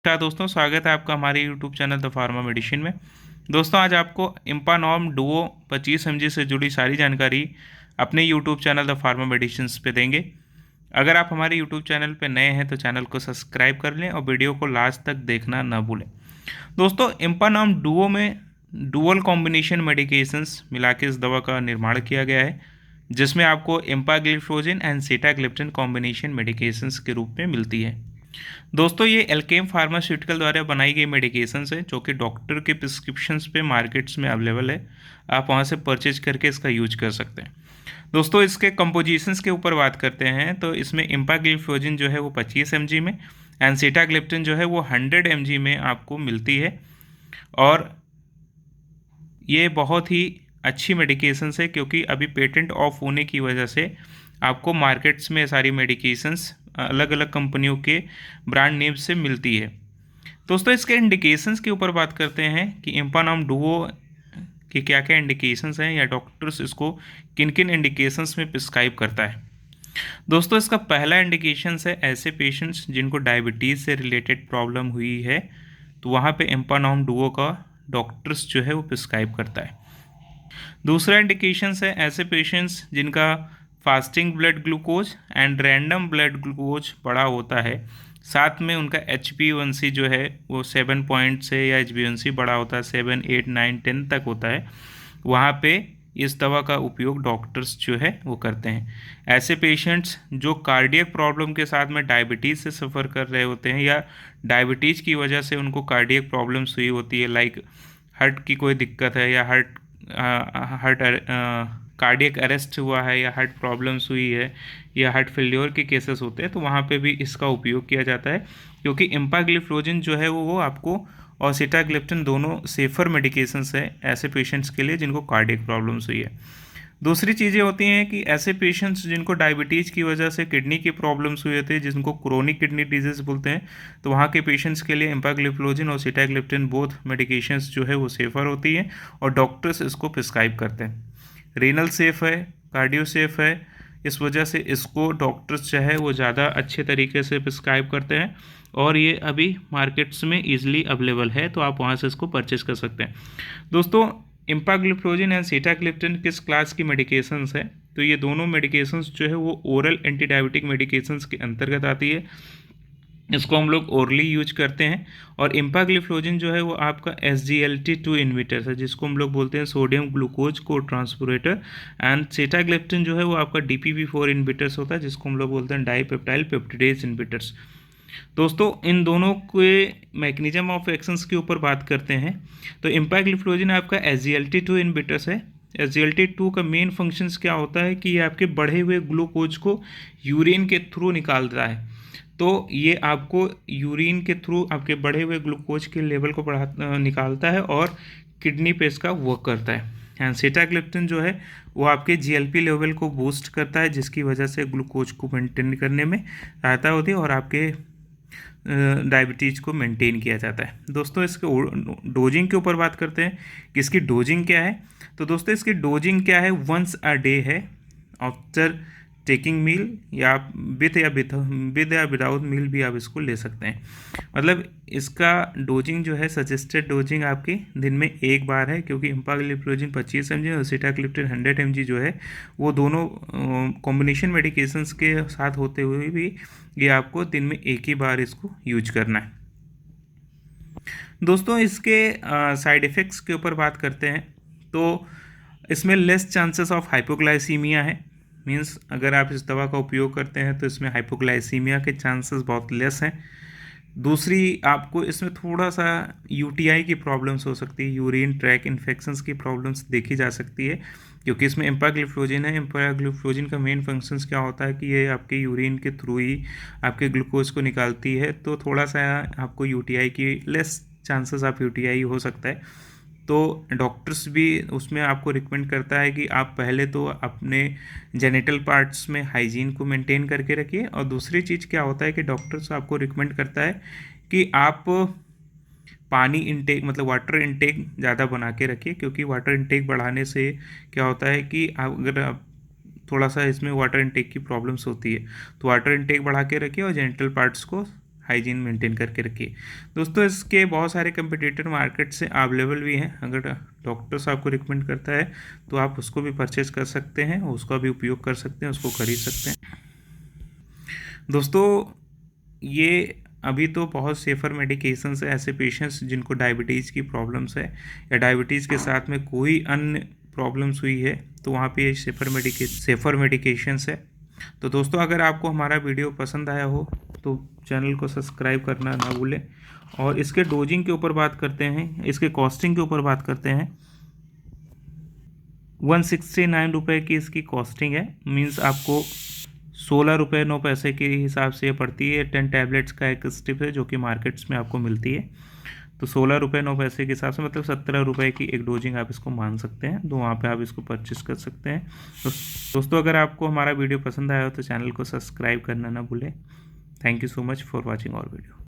क्या दोस्तों, स्वागत है आपका हमारे YouTube channel the pharma medicine में। दोस्तों, आज आपको इम्पानॉम डुओ 25 mg से जुड़ी सारी जानकारी अपने YouTube channel the pharma medicine पे देंगे। अगर आप हमारे यूट्यूब चैनल पे नए हैं तो चैनल को सब्सक्राइब कर लें और वीडियो को लास्ट तक देखना ना भूलें। दोस्तों, इम्पानॉम डुओ में डुअल कॉम्बिनेशन मेडिकेशंस मिला के इस दवा का निर्माण किया गया है, जिसमें आपको empagliflozin and sitagliptin combination medications के रूप में मिलती है। दोस्तों, ये एल्केम फार्मास्यूटिकल द्वारा बनाई गई मेडिकेशंस है जो कि डॉक्टर के प्रिस्क्रिप्शंस पे मार्केट्स में अवेलेबल है। आप वहाँ से परचेज करके इसका यूज कर सकते हैं। दोस्तों, इसके कंपोजिशंस के ऊपर बात करते हैं तो इसमें एम्पाग्लिफ्लोजिन जो है वो 25 mg में एंड सीटाग्लिप्टिन जो है वो 100 mg में आपको मिलती है। और ये बहुत ही अच्छी मेडिकेशंस है क्योंकि अभी पेटेंट ऑफ होने की वजह से आपको मार्केट्स में सारी मेडिकेशंस अलग अलग कंपनियों के ब्रांड नेम से मिलती है। दोस्तों, इसके इंडिकेशंस के ऊपर बात करते हैं कि इम्पानॉम डुओ के क्या क्या इंडिकेशंस हैं या डॉक्टर्स इसको किन किन इंडिकेशंस में प्रिस्क्राइब करता है। दोस्तों, इसका पहला इंडिकेशंस है ऐसे पेशेंट्स जिनको डायबिटीज़ से रिलेटेड प्रॉब्लम हुई है, तो वहाँ पे इम्पानॉम डुओ का डॉक्टर्स जो है वो प्रिस्क्राइब करता है। दूसरा इंडिकेशंस है ऐसे पेशेंट्स जिनका fasting blood glucose and random blood glucose बड़ा होता है, साथ में उनका HbA1c जो है वो 7 पॉइंट से या HbA1c बड़ा होता है 7, 8, 9, 10 तक होता है। वहाँ पे इस दवा का उपयोग डॉक्टर्स जो है वो करते हैं। ऐसे पेशेंट्स जो कार्डियक प्रॉब्लम के साथ में डायबिटीज़ से सफ़र कर रहे होते हैं या डायबिटीज़ की वजह से उनको कार्डियक प्रॉब्लम्स हुई होती है, लाइक हार्ट की कोई दिक्कत है या हार्ट कार्डियक अरेस्ट हुआ है या हार्ट प्रॉब्लम्स हुई है या हार्ट फेल्योर के केसेस होते हैं, तो वहाँ पे भी इसका उपयोग किया जाता है क्योंकि एम्पाग्लिफ्लोजिन जो है वो आपको और सीटाग्लिप्टिन दोनों सेफर मेडिकेशंस है ऐसे पेशेंट्स के लिए जिनको कार्डियक प्रॉब्लम्स हुई है। दूसरी चीज़ें होती हैं कि ऐसे पेशेंट्स जिनको डायबिटीज़ की वजह से किडनी की प्रॉब्लम्स हुई होती है, जिनको क्रोनिक किडनी डिजीज़ बोलते हैं, तो वहाँ के पेशेंट्स के लिए एम्पाग्लिफ्लोजिन और सीटाग्लिप्टिन बोथ मेडिकेशंस जो है वो सेफ़र होती हैं और डॉक्टर्स इसको प्रिस्क्राइब करते हैं। रीनल सेफ़ है, कार्डियो सेफ़ है, इस वजह से इसको डॉक्टर्स जो है वो ज़्यादा अच्छे तरीके से प्रिस्क्राइब करते हैं और ये अभी मार्केट्स में ईजिली अवेलेबल है, तो आप वहाँ से इसको परचेज़ कर सकते हैं। दोस्तों, एम्पाग्लिफ्लोजिन एंड सीटाग्लिप्टिन किस क्लास की मेडिकेशंस है, तो ये दोनों मेडिकेशंस जो है वो ओरल एंटी डायबिटिक मेडिकेशंस के अंतर्गत आती है। इसको हम लोग ओरली यूज करते हैं। और एम्पाग्लिफ्लोजिन जो है वो आपका SGLT2 इनहिबिटर है, जिसको हम लोग बोलते हैं सोडियम ग्लूकोज को ट्रांसपोरेटर। एंड सीटाग्लिप्टिन जो है वो आपका DPP4 इनहिबिटर्स होता है, जिसको हम लोग बोलते हैं डाईपेप्टाइल पेप्टिडेज इनहिबिटर्स। दोस्तों, इन दोनों के मैकेनिज्म ऑफ एक्शंस के ऊपर बात करते हैं तो एम्पाग्लिफ्लोजिन आपका SGLT2 इनहिबिटर्स है। SGLT2 का मेन फंक्शंस क्या होता है कि ये आपके बढ़े हुए ग्लूकोज को यूरिन के थ्रू निकालता है, तो ये आपको यूरिन के थ्रू आपके बढ़े हुए ग्लूकोज के लेवल को निकालता है और किडनी पे इसका वर्क करता है। एंड सीटाग्लिप्टिन जो है वो आपके GLP लेवल को बूस्ट करता है, जिसकी वजह से ग्लूकोज को मेंटेन करने में सहायता होती है और आपके डायबिटीज़ को मेंटेन किया जाता है। दोस्तों, इसके डोजिंग के ऊपर बात करते हैं कि इसकी डोजिंग क्या है। तो दोस्तों, इसकी डोजिंग क्या है, वंस अ डे है आफ्टर टेकिंग मील, या आप विद या विदाउट मील भी आप इसको ले सकते हैं। मतलब इसका डोजिंग जो है सजेस्टेड डोजिंग आपकी दिन में एक बार है, क्योंकि एम्पाग्लिफ्लोजिन 25 mg और सीटाग्लिप्टिन 100 mg जो है वो दोनों कॉम्बिनेशन मेडिकेशंस के साथ होते हुए भी ये आपको दिन में एक ही बार इसको यूज करना है। दोस्तों, इसके साइड इफ़ेक्ट्स के ऊपर बात करते हैं तो इसमें लेस चांसेस ऑफ हाइपोग्लाइसीमिया है। मीन्स अगर आप इस दवा का उपयोग करते हैं तो इसमें हाइपोग्लाइसीमिया के चांसेस बहुत लेस हैं। दूसरी, आपको इसमें थोड़ा सा UTI की प्रॉब्लम्स हो सकती है, यूरिन ट्रैक इन्फेक्शंस की प्रॉब्लम्स देखी जा सकती है, क्योंकि इसमें एम्पाग्लिफ्लोजिन है। एम्पाग्लिफ्लोजिन का मेन फंक्शंस क्या होता है कि ये आपके यूरिन के थ्रू ही आपके ग्लूकोज को निकालती है, तो थोड़ा सा आपको UTI की लेस चांसेस ऑफ UTI हो सकता है। तो डॉक्टर्स भी उसमें आपको रिकमेंड करता है कि आप पहले तो अपने जेनिटल पार्ट्स में हाइजीन को मेंटेन करके रखिए, और दूसरी चीज़ क्या होता है कि डॉक्टर्स आपको रिकमेंड करता है कि आप पानी इंटेक मतलब वाटर इंटेक ज़्यादा बना के रखिए, क्योंकि वाटर इंटेक बढ़ाने से क्या होता है कि अगर आप थोड़ा सा इसमें वाटर इंटेक की प्रॉब्लम्स होती है, तो वाटर इंटेक बढ़ा के रखिए और जेनिटल पार्ट्स को हाइजीन मेंटेन करके रखिए। दोस्तों इसके बहुत सारे कंपटीटर मार्केट से अवेलेबल भी हैं। अगर डॉक्टर्स आपको रिकमेंड करता है तो आप उसको भी परचेज कर सकते हैं, उसका भी उपयोग कर सकते हैं, उसको खरीद सकते हैं। दोस्तों ये अभी तो बहुत सेफ़र मेडिकेशंस है ऐसे पेशेंट्स जिनको डायबिटीज़ की प्रॉब्लम्स है या डायबिटीज़ के साथ में कोई अन्य प्रॉब्लम्स हुई है, तो वहाँ पे सेफ़र मेडिकेशंस है। तो दोस्तों अगर आपको हमारा वीडियो पसंद आया हो तो चैनल को सब्सक्राइब करना ना भूलें। और इसके डोजिंग के ऊपर बात करते हैं, इसके कॉस्टिंग के ऊपर बात करते हैं। 169 रुपये की इसकी कॉस्टिंग है, मीन्स आपको 16 रुपये 9 पैसे के हिसाब से पड़ती है। 10 टैबलेट्स का एक स्ट्रिप है जो कि मार्केट्स में आपको मिलती है। तो 16 रुपये 9 पैसे के हिसाब से मतलब 17 रुपये की एक डोजिंग आप इसको मान सकते हैं। तो वहाँ पे आप इसको परचेस कर सकते हैं। तो दोस्तों अगर आपको हमारा वीडियो पसंद आया हो तो चैनल को सब्सक्राइब करना ना भूलें। Thank you so much for watching our video.